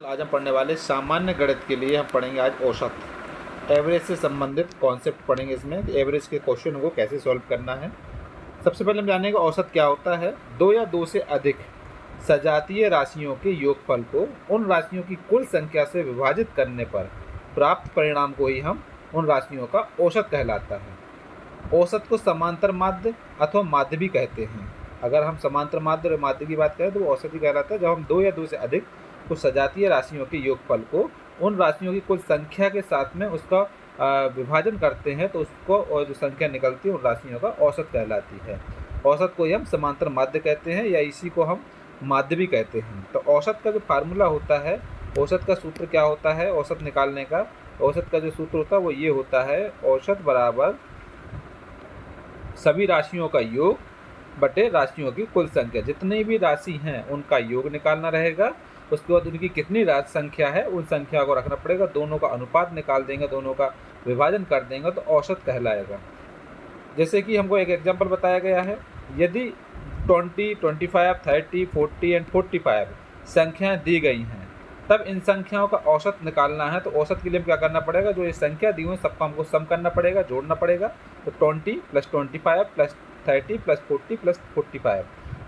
आज हम पढ़ने वाले सामान्य गणित के लिए हम पढ़ेंगे आज औसत एवरेज से संबंधित कॉन्सेप्ट पढ़ेंगे। इसमें एवरेज के क्वेश्चन को कैसे सॉल्व करना है। सबसे पहले हम जानेंगे औसत क्या होता है। दो या दो से अधिक सजातीय राशियों के योगफल को उन राशियों की कुल संख्या से विभाजित करने पर प्राप्त परिणाम को ही हम उन राशियों का औसत कहलाता है। औसत को समांतर माध्य अथवा माध्य भी कहते हैं। अगर हम समांतर माध्य और माध्य की बात करें तो वो औसत ही कहलाता है। जब हम दो या दो से अधिक कुछ सजातीय राशियों के योगफल को उन राशियों की कुल संख्या के साथ में उसका विभाजन करते हैं तो उसको और जो संख्या निकलती है उन राशियों का औसत कहलाती है। औसत को ही हम समांतर माध्य कहते हैं या इसी को हम माध्य भी कहते हैं। तो औसत का जो फार्मूला होता है, औसत का सूत्र क्या होता है औसत निकालने का, औसत का जो सूत्र होता है वो ये होता है, औसत बराबर सभी राशियों का योग बटे राशियों की कुल संख्या। जितनी भी राशि हैं उनका योग निकालना रहेगा, उसके बाद उनकी कितनी राशि संख्या है उन संख्या को रखना पड़ेगा, दोनों का अनुपात निकाल देंगे, दोनों का विभाजन कर देंगे तो औसत कहलाएगा। जैसे कि हमको एक एग्जांपल बताया गया है, यदि 20, 25, 30, 40 एंड 45 संख्याएं दी गई हैं, तब इन संख्याओं का औसत निकालना है। तो औसत के लिए क्या करना पड़ेगा, जो ये संख्या दी हुई सबका हमको सम करना पड़ेगा, जोड़ना पड़ेगा। तो 20 + 25 + 30 + 40 + 45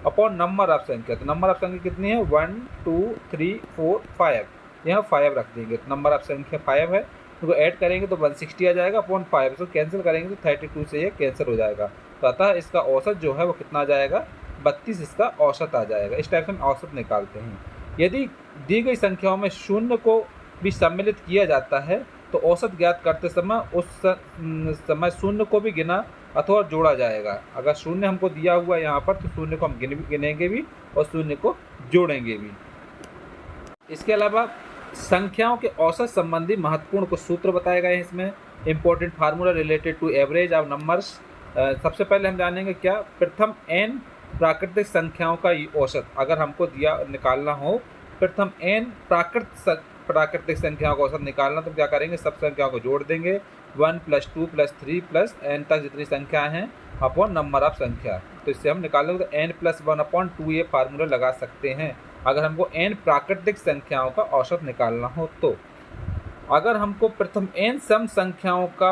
अपॉन नंबर ऑफ संख्या। तो नंबर ऑफ संख्या कितनी है, 1, 2, 3, 4, 5, यहाँ 5 रख देंगे। तो नंबर ऑफ संख्या 5 है, तो ऐड करेंगे तो 160 आ जाएगा अपॉन 5। तो कैंसिल करेंगे तो 32 से ये कैंसिल हो जाएगा। तो अतः इसका औसत जो है वो कितना आ जाएगा, 32 इसका औसत आ जाएगा। इस टाइप से हम औसत निकालते हैं। यदि दी गई संख्याओं में शून्य को भी सम्मिलित किया जाता है तो औसत ज्ञात करते समय उस समय शून्य को भी गिना अथवा जोड़ा जाएगा। अगर शून्य हमको दिया हुआ है यहाँ पर तो शून्य को हम गिनेंगे भी और शून्य को जोड़ेंगे भी। इसके अलावा संख्याओं के औसत संबंधी महत्वपूर्ण कुछ सूत्र बताए गए हैं इसमें। Important formula related to average of numbers. सबसे पहले हम जानेंगे क्या, प्रथम n प्राकृतिक संख्याओं का औसत अगर हमको दिया निकालना हो, प्रथम n प्राकृतिक संख्याओं का औसत निकालना, तो क्या करेंगे, सब संख्याओं को जोड़ देंगे, 1 + 2 + 3 + n तक जितनी संख्या हैं अपॉन नंबर ऑफ संख्या। तो इससे हम निकालेंगे तो n + 1/2 ये फार्मूला लगा सकते हैं अगर हमको n प्राकृतिक संख्याओं का औसत निकालना हो। तो अगर हमको प्रथम n सम संख्याओं का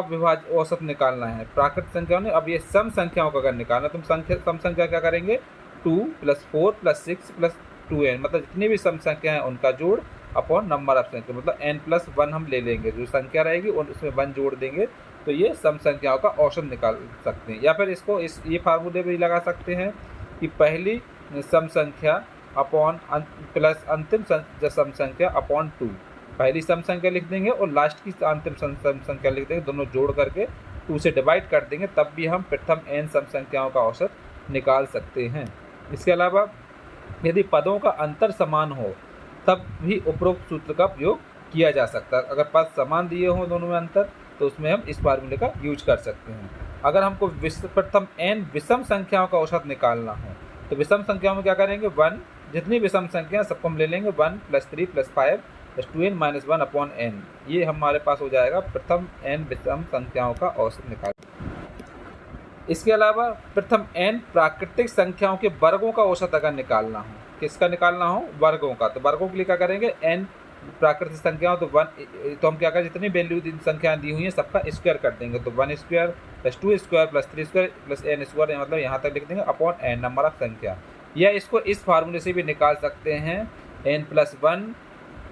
औसत निकालना है, प्राकृतिक संख्याओं ने, अब ये सम संख्याओं का अगर निकालना तो हम सम संख्या क्या करेंगे, 2 + 4 + 6 + 2n, मतलब जितनी भी सम संख्या है उनका जोड़ अपॉन नंबर ऑफ संख्या, मतलब n + 1 हम ले लेंगे, जो संख्या रहेगी उसमें 1 जोड़ देंगे तो ये सम संख्याओं का औसत निकाल सकते हैं। या फिर इसको ये फार्मूले भी लगा सकते हैं कि पहली सम संख्या अपॉन प्लस अंतिम सम संख्या अपॉन 2, पहली सम संख्या लिख देंगे और लास्ट की अंतिम सम संख्या लिख देंगे, दोनों जोड़ करके 2 से डिवाइड कर देंगे, तब भी हम प्रथम n सम संख्याओं का औसत निकाल सकते हैं। इसके अलावा यदि पदों का अंतर समान हो तब भी उपरोक्त सूत्र का प्रयोग किया जा सकता है। अगर पद समान दिए हों दोनों में अंतर तो उसमें हम इस फार्मूले का यूज कर सकते हैं। अगर हमको प्रथम n विषम संख्याओं का औसत निकालना हो तो विषम संख्याओं में क्या करेंगे, 1, जितनी विषम संख्या सबको हम ले लेंगे, 1 + 3 + 5 + 2n - 1 अपॉन n, ये हमारे पास हो जाएगा प्रथम n विषम संख्याओं का औसत निकाल। इसके अलावा प्रथम n प्राकृतिक संख्याओं के वर्गों का औसत अगर निकालना हो, किसका निकालना हो, वर्गों का, तो वर्गों के लिए क्या करेंगे, n प्राकृतिक संख्याओं तो 1, तो हम क्या करें, जितनी वैल्यू संख्याएं दी हुई हैं सबका स्क्वायर कर देंगे, तो 1² + 2² + 3² + n², मतलब यहाँ तक लिख देंगे अपॉन n नंबर ऑफ संख्या। या इसको इस फार्मूले से भी निकाल सकते हैं, n + 1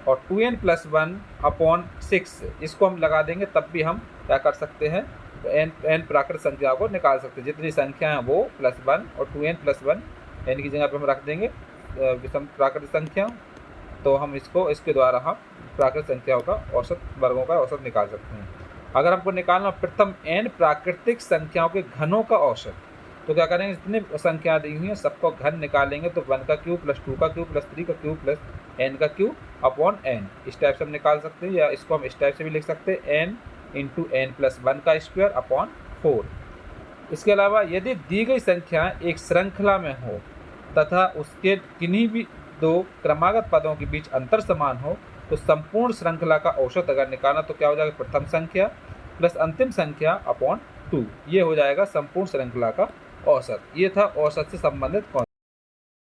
और 2n + 1 अपॉन 6, इसको हम लगा देंगे तब भी हम क्या कर सकते हैं, n प्राकृतिक संख्याओं को निकाल सकते हैं। जितनी संख्या है वो +1 और 2n + 1 n की जगह पर हम रख देंगे विषम प्राकृतिक संख्या, तो हम इसके द्वारा हम प्राकृतिक संख्याओं का औसत, वर्गों का औसत निकाल सकते हैं। अगर हमको निकालना प्रथम n प्राकृतिक संख्याओं के घनों का औसत, तो क्या करेंगे, जितनी संख्या दी हुई है सबको घन निकालेंगे, तो 1 का क्यूब + 2 का क्यूब + 3 का क्यूब + n का क्यूब अपॉन n, इस टाइप से हम निकाल सकते हैं। या इसको हम इस टाइप से भी लिख सकते हैं, n × n + 1 का स्क्वायर अपॉन 4। इसके अलावा यदि दी गई संख्या एक श्रृंखला में हो तथा उसके किन्हीं भी दो क्रमागत पदों के बीच अंतर समान हो तो संपूर्ण श्रृंखला का औसत अगर निकालना तो क्या हो जाएगा, प्रथम संख्या प्लस अंतिम संख्या अपॉन 2, ये हो जाएगा संपूर्ण श्रृंखला का औसत। ये था औसत से संबंधित कॉन्सेप्ट।